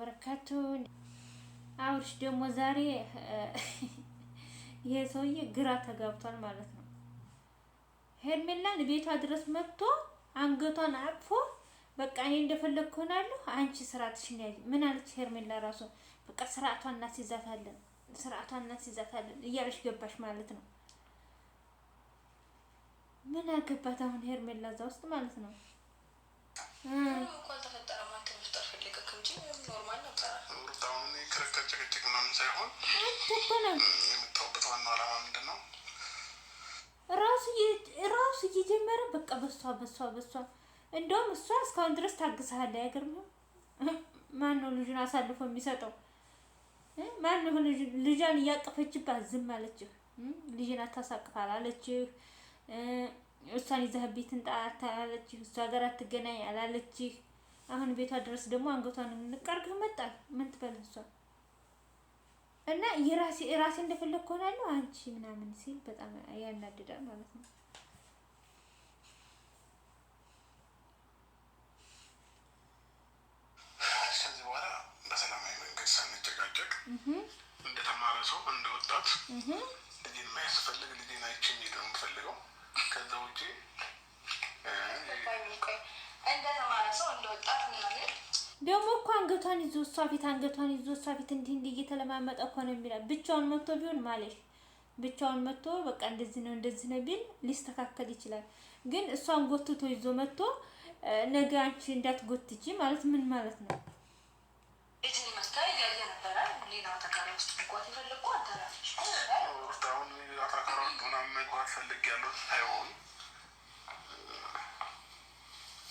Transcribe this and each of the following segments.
ወበረካቱ። አብርሽ ደግሞ ዛሬ ይሄ ሰውዬ ግራ ተጋብቷል ማለት ነው። ሄርሜላን ቤቷ ድረስ መጥቶ አንገቷን አቅፎ በቃ እኔ እንደፈለግኩ ሆናለሁ፣ አንቺ ስርዓትሽን ያዥ። ምን አለች ሄርሜላ ራሱ በቃ ስርዓቷን እናስይዛታለን እያለች ገባሽ ማለት ነው። ምን አገባት አሁን ሄርሜላ እዛ ውስጥ ማለት ነው። ራሱ እየጀመረ በቃ በሷ እንደውም እሷ እስካሁን ድረስ ታግሳለች። አይገርምም? ማነው ልጁን አሳልፎ የሚሰጠው? ማነው ልጇን እያቀፈችባት ዝም አለችህ? ልጅን አታሳቅፍ አላለችህ? እሷን ይዘህ ቤት እንጣት አላለችህ? እሷ ጋር አትገናኝ አላለችህ? አሁን ቤቷ ድረስ ደግሞ አንገቷን እንቀርግህ መጣል። ምን ትበል እሷ እና የራሴ እንደፈለግኩ ሆናለሁ አንቺ ምናምን ሲል በጣም ያናድዳል ማለት ነው። ከዚህ በኋላ በሰላማዊ መንገድ ሳንጨቃጨቅ እንደተማረ ሰው እንደ ወጣት ልጅን የማያስፈልግ ልጅን አይቼ የሚሄድ ነው የምፈልገው። ከዛ ውጭ እንደተማረ ሰው እንደ ወጣት ምናምን ደግሞ እኮ አንገቷን ይዞ እሷ ፊት እንዲህ እየተለማመጠ እኮ ነው የሚላል። ብቻውን መጥቶ ቢሆን ማለሽ ብቻውን መጥቶ በቃ እንደዚህ ነው ቢል ሊስተካከል ይችላል። ግን እሷን ጎትቶ ይዞ መጥቶ ነገ አንቺ እንዳትጎትጂ ማለት ምን ማለት ነው? እዚህ መስካይ ያየ ነበር። ሌላ ተካራ ውስጥ እንኳን ይፈልቁ አታላሽ አሁን አታካራ ምናምን መግባት ፈልጌያለሁ ሳይሆን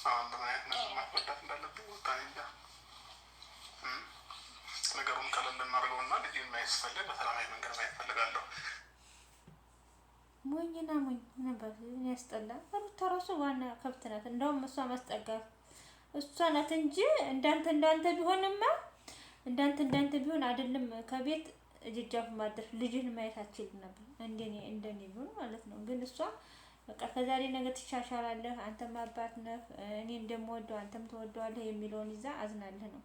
አሁን በማየት ነው ማስወጣት እንዳለብኝ ወጣኔ እንጃ። ነገሩን ቀለል እናድርገውና ልጅን ማይስፈልግ በሰላማዊ መንገድ ማየት ፈልጋለሁ። ሞኝና ሞኝ ነበር ያስጠላ። ሩታ ራሱ ዋና ከብት ናት። እንደውም እሷ ማስጠጋት እሷ ናት እንጂ እንዳንተ ቢሆን አይደለም ከቤት እጅጃፍ ማድረግ ልጅን ማየት አትችልም ነበር። እንደኔ ቢሆን ማለት ነው። ግን እሷ በቃ ከዛሬ ነገ ትሻሻላለህ፣ አንተም አባት ነህ፣ እኔ እንደምወደው አንተም ትወደዋለህ የሚለውን ይዛ አዝናለህ ነው።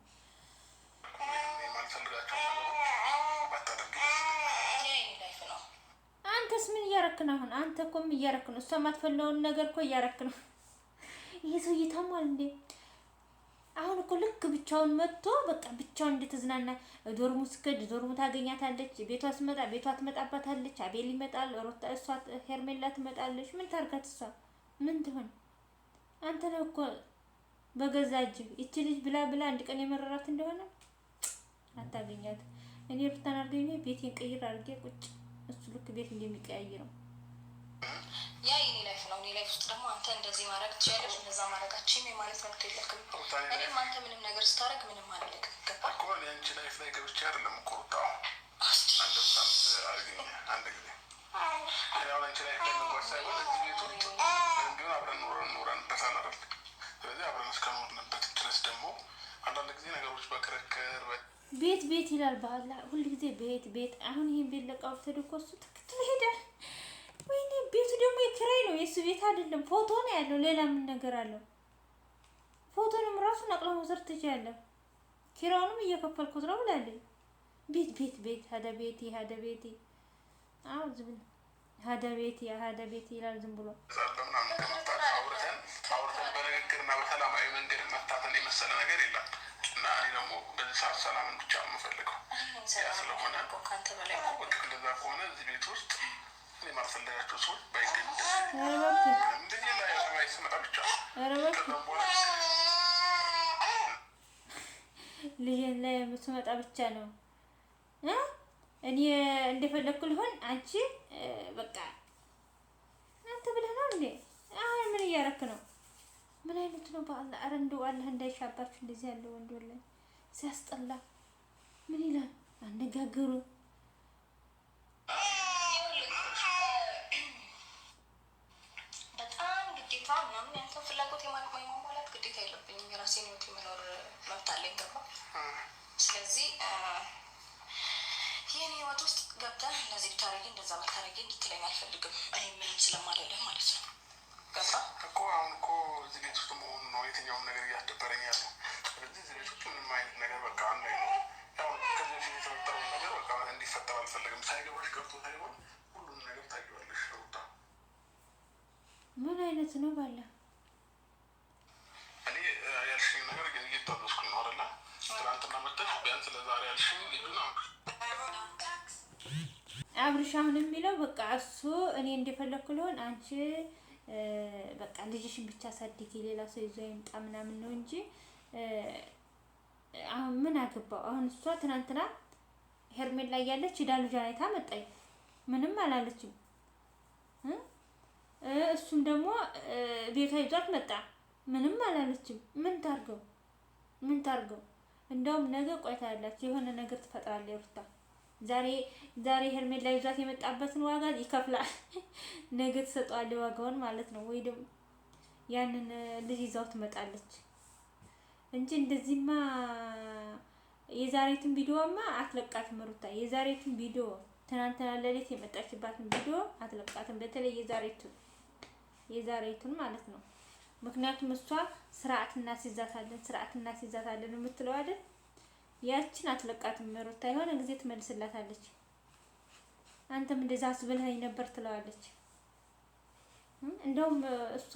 አንተስ ምን እያረክ ነው? አሁን አንተ እኮ ምን እያረክ ነው? እሷ የማትፈልገውን ነገር እኮ እያረክ ነው። ይሄ ሰውዬ ታሟል እንዴ? አሁን እኮ ልክ ብቻውን መጥቶ በቃ ብቻውን እንደተዝናና ዶርሙ ስከድ ዶርሙ ታገኛታለች። ቤቷ ስመጣ ቤቷ ትመጣባታለች። አቤል ይመጣል፣ ሮታ እሷ ሄርሜላ ትመጣለች። ምን ታርጋት እሷ? ምን ትሆን? አንተ ነው እኮ በገዛ እጅ እቺ ልጅ ብላ አንድ ቀን የመረራት እንደሆነ አታገኛት። እኔ ሩታን አርገኝ ቤቴን ቀይር አርጌ ቁጭ እሱ ልክ ቤት እንደሚቀያየረው ያ የኔ ላይፍ ነው። እኔ ላይፍ ውስጥ ደግሞ አንተ እንደዚህ ማድረግ ትችላለሽ፣ እንደዛ ማድረጋችን የማለት መብት የለክም። እኔም አንተ ምንም ነገር ስታደርግ ምንም አልልክ ገባህ እኮ። እኔ አንቺ ላይፍ ላይ ገብቼ አይደለም እኮ ሩታ አንድ ጊዜ ያው አንቺ ላይፍ ላይ መግባት ሳይሆን እዚህ ቤት ውስጥ ምንም ቢሆን አብረን ኖረንበታል አይደል? ስለዚህ አብረን እስከኖርንበት ድረስ ደግሞ አንዳንድ ጊዜ ነገሮች በክርክር ቤት ይላል ባህላ ሁሉ ጊዜ ቤት። አሁን ይሄን ቤት ለቃው ተደኮ እሱ ተከትሎ ሄዳል። ወይኔ ቤቱ ደግሞ የኪራይ ነው፣ የሱ ቤት አይደለም። ፎቶ ነው ያለው፣ ሌላ ምን ነገር አለው? ፎቶንም ራሱ ነቅላ መውሰድ ትችላለህ። ኪራዩንም እየከፈልኩት ነው ብላለች። ቤት ሀደ ቤቴ አው ዝም ሀደ ቤቴ ይላል ዝም ብሎ አውርተን በንግግርና በሰላማዊ መንገድ መፍታትን የመሰለ ነገር የለም። እና እኔ ደግሞ በዚህ ሰዓት ሰላምን ብቻ ነው የምፈልገው። ያ ስለሆነ እንደዛ ከሆነ እዚህ ቤት ውስጥ የማልፈልጋቸው ሰዎች ባይገኙ እንደዚህ ላይ ሰማይ ስመጣ ብቻ ልጅን ላይ የምትመጣ ብቻ ነው እኔ እንደፈለኩ ልሆን። አንቺ በቃ አንተ ብለህ ነው እንዴ? አሁን ምን እያረክ ነው? ምን አይነት ነው? በአላህ ኧረ እንደው አላህ እንዳይሻባችሁ እንደዚህ ያለው ወንድ ወላሂ ሲያስጠላ። ምን ይላል አነጋገሩ? በጣም ግዴታ ምናምን ያንተን ፍላጎት የማሟላት ግዴታ የለብኝም። የራሴን ህይወት የመኖር መብት አለኝ። ገባህ? ስለዚህ የኔ ህይወት ውስጥ ገብተህ እንደዚህ ብታረጊ እንደዛ ብታረጊ እንድትለኝ አልፈልግም። እኔ ምንም ስለማልልህ ማለት ነው። ገባህ እኮ? አሁን እኮ እዚህ ቤት ውስጥ መሆኑ ነው የትኛውም ነገር እያስደበረኝ ያለው። ስለዚህ እዚህ ቤት ውስጥ ምንም አይነት ነገር በቃ አንድ ቀርቶ ሳይሆን ሁሉም ነገር ታውቂዋለሽ ሩታ። ምን አይነት ነው ባላ? እኔ ያልሽኝ ነገር ግን እየታዘዝኩኝ ነው አይደለ? ትናንትና መጥተሽ ቢያንስ ለዛሬ ያልሽኝ ልጁን አብርሽ አሁን የሚለው በቃ እሱ እኔ እንደፈለኩ ልሆን አንቺ በቃ ልጅሽን ብቻ ሳድጊ ሌላ ሰው ይዞ ይምጣ ምናምን ነው እንጂ አሁን ምን አገባው? አሁን እሷ ትናንትና ሄርሜላ ላይ ያለች ሂዳ ልጇን አይታ መጣኝ፣ ምንም አላለችም። እሱም ደግሞ ቤቷ ይዟት መጣ፣ ምንም አላለችም። ምን ታርገው? እንደውም ነገ ቆይታ ያላችሁ የሆነ ነገር ትፈጥራለች ሩታ። ዛሬ ሄርሜላ ላይ ይዟት የመጣበትን ዋጋ ይከፍላል። ነገ ትሰጠዋለች ዋጋውን ማለት ነው። ወይ ደግሞ ያንን ልጅ ይዛው ትመጣለች እንጂ እንደዚህማ የዛሬቱን ቪዲዮማ አትለቃትም ሩታ። የዛሬቱን ቪዲዮ ትናንትና ሌሊት የመጣችባትን ቪዲዮ አትለቃትም። በተለይ የዛሬቱን ማለት ነው። ምክንያቱም እሷ ስርዓት እናስይዛታለን የምትለው አይደል? ያችን አትለቃትም ሩታ። የሆነ ጊዜ ትመልስላታለች። አንተም እንደዛ አስብለኸኝ ነበር ትለዋለች። እንደውም እሷ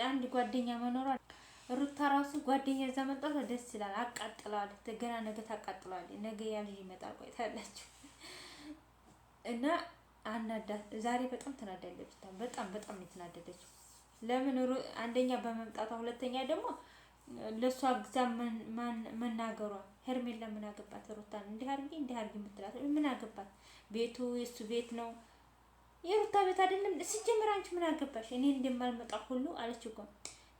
አንድ ጓደኛ መኖሯ ሩታ ራሱ ጓደኛ እዛ መጣት ደስ ይላል። አቃጥለዋለች። ገና ነገ ታቃጥለዋለች። ነገ ያ ልጅ ይመጣል። ቆይታላችሁ እና ዛሬ በጣም ተናዳለች። በጣም የተናደደችው ለምን? አንደኛ በመምጣቷ፣ ሁለተኛ ደግሞ ለሷ ግዛ መናገሯ። ሄርሜላ ምን አገባት? ሩታን እንዲህ አድርጊ የምትላት ምን አገባት? ቤቱ የሱ ቤት ነው፣ የሩታ ቤት አይደለም። ሲጀምር አንቺ ምን አገባሽ? እኔ እንደማልመጣ ሁሉ አለች እኮ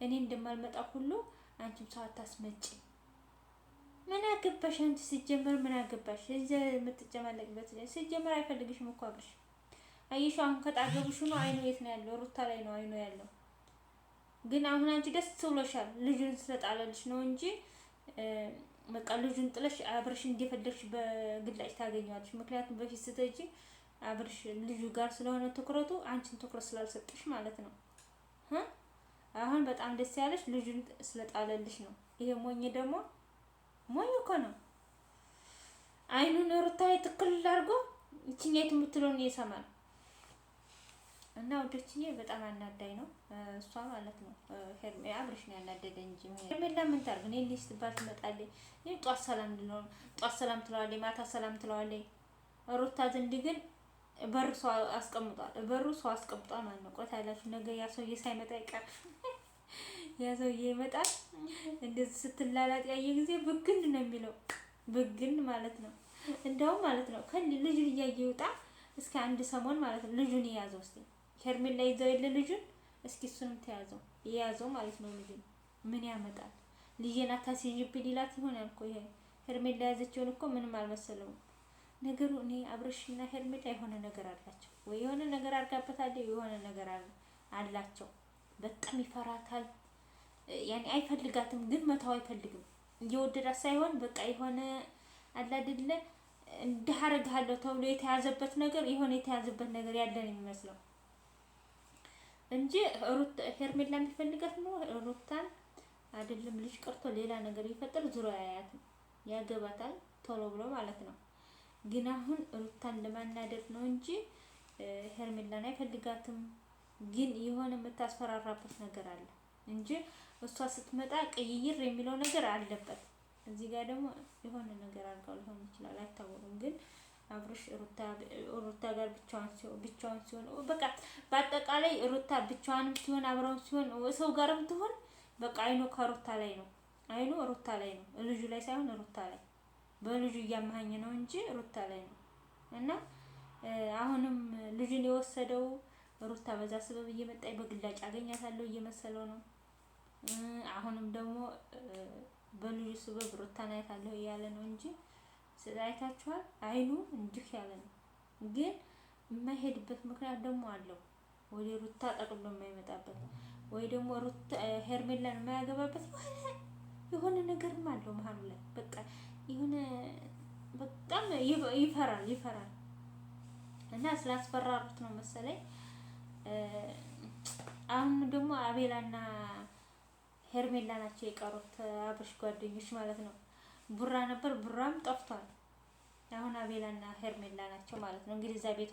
እኔ እንደማልመጣ ሁሉ አንቺም ሰው አታስመጪ። ምን አገባሽ አንቺ? ሲጀምር ምን አገባሽ? እዚህ የምትጨማለቅበት ሲጀምር አይፈልግሽም እኮ አብርሽ። አየሽ አሁን ከጣገቡሽ ነው። አይኑ የት ነው ያለው? ሩታ ላይ ነው አይኑ ያለው። ግን አሁን አንቺ ደስ ብሎሻል ልጁን ስለጣለልሽ ነው እንጂ በቃ ልጁን ጥለሽ አብርሽ እንደፈለግሽ በግላጭ ታገኘዋለሽ። ምክንያቱም በፊት ስትሄጂ አብርሽ ልጁ ጋር ስለሆነ ትኩረቱ አንቺን ትኩረት ስላልሰጥሽ ማለት ነው። አሁን በጣም ደስ ያለሽ ልጁን ስለጣለልሽ ነው። ይሄ ሞኝ ደግሞ ሞኝ እኮ ነው። አይኑን ሩታ ትክክል አድርጎ እቺኛይቱ የምትለውን ይሰማል። እና ወደችዬ በጣም አናዳኝ ነው እሷ ማለት ነው። አብርሽ ነው ያናደደኝ እንጂ ሄርሜላ ምን ታርግ? እኔ ልጅ ስትባል ትመጣለች። ይሄ ጧት ሰላም ትለዋለች፣ ማታ ሰላም ትለዋለች። ሩታ ዘንድ ግን በር ሰው አስቀምጧል ማለት ነው። ቆይታ ያላችሁ ነገ ያ ሰውዬ ሳይመጣ ይቀር። ያ ሰውዬ ይመጣል። እንደዚህ ስትላላጥ ያየ ጊዜ ብግን ነው የሚለው፣ ብግን ማለት ነው። እንደውም ማለት ነው ልጁን እያየ ይውጣ እስኪ አንድ ሰሞን ማለት ነው። ልጁን የያዘው እስኪ ሄርሜላ ይዘው የለ ልጁን እስኪ እሱንም የያዘው ማለት ነው። ልጁን ምን ያመጣል? ልጄን አታስይዥብኝ ሊላት ይሆናል እኮ ይሄ ሄርሜላ ያዘችውን እኮ ምንም አልመሰለውም ነገሩ። እኔ አብርሽና ሄርሜላ የሆነ ነገር አላቸው ወይ የሆነ ነገር አድርጋበታለች፣ የሆነ ነገር አላቸው። በጣም ይፈራታል። ያኔ አይፈልጋትም፣ ግን መተው አይፈልግም። እየወደዳት ሳይሆን በቃ የሆነ አለ አይደለ እንዳረጋለሁ ተብሎ የተያዘበት ነገር ያለን የሚመስለው እንጂ ሄርሜላ የሚፈልጋት ነው ሩታን አይደለም። ልጅ ቀርቶ ሌላ ነገር ይፈጠር ዙሮ ያያትም ያገባታል ቶሎ ብሎ ማለት ነው። ግን አሁን ሩታን ለማናደድ ነው እንጂ ሄርሜላን አይፈልጋትም። ግን የሆነ የምታስፈራራበት ነገር አለ እንጂ እሷ ስትመጣ ቀይይር የሚለው ነገር አለበት። እዚህ ጋር ደግሞ የሆነ ነገር አድርጋው ሊሆን ይችላል፣ አይታወቅም። ግን አብርሽ ሩታ ጋር ብቻዋን ሲሆን በቃ በአጠቃላይ ሩታ ብቻዋንም ሲሆን አብረው ሲሆን ሰው ጋርም ትሆን በቃ አይኑ ከሩታ ላይ ነው። አይኑ ሩታ ላይ ነው፣ ልጁ ላይ ሳይሆን ሩታ ላይ። በልጁ እያመሀኝ ነው እንጂ ሩታ ላይ ነው። እና አሁንም ልጁን የወሰደው ሩታ በዛ ስበብ እየመጣች በግላጭ አገኛታለሁ እየመሰለው ነው። አሁንም ደግሞ በልጁ ስበብ ሩታን አያታለሁ እያለ ነው እንጂ አይታችኋል። አይኑ እንዲህ ያለ ነው። ግን የማይሄድበት ምክንያት ደግሞ አለው። ወደ ሩታ ጠቅሎ የማይመጣበት ወይ ደግሞ ሩታ ሄርሜላን የማያገባበት የሆነ ነገርም አለው መሀሉ ላይ። በቃ የሆነ በጣም ይፈራል እና ስላስፈራሩት ነው መሰለኝ። አሁን ደግሞ አቤላና ሄርሜላ ናቸው የቀሩት አብርሽ ጓደኞች ማለት ነው። ቡራ ነበር፣ ቡራም ጠፍቷል። አሁን አሁን አቤላና ሄርሜላ ናቸው ማለት ነው እንግዲህ እዛ ቤቱ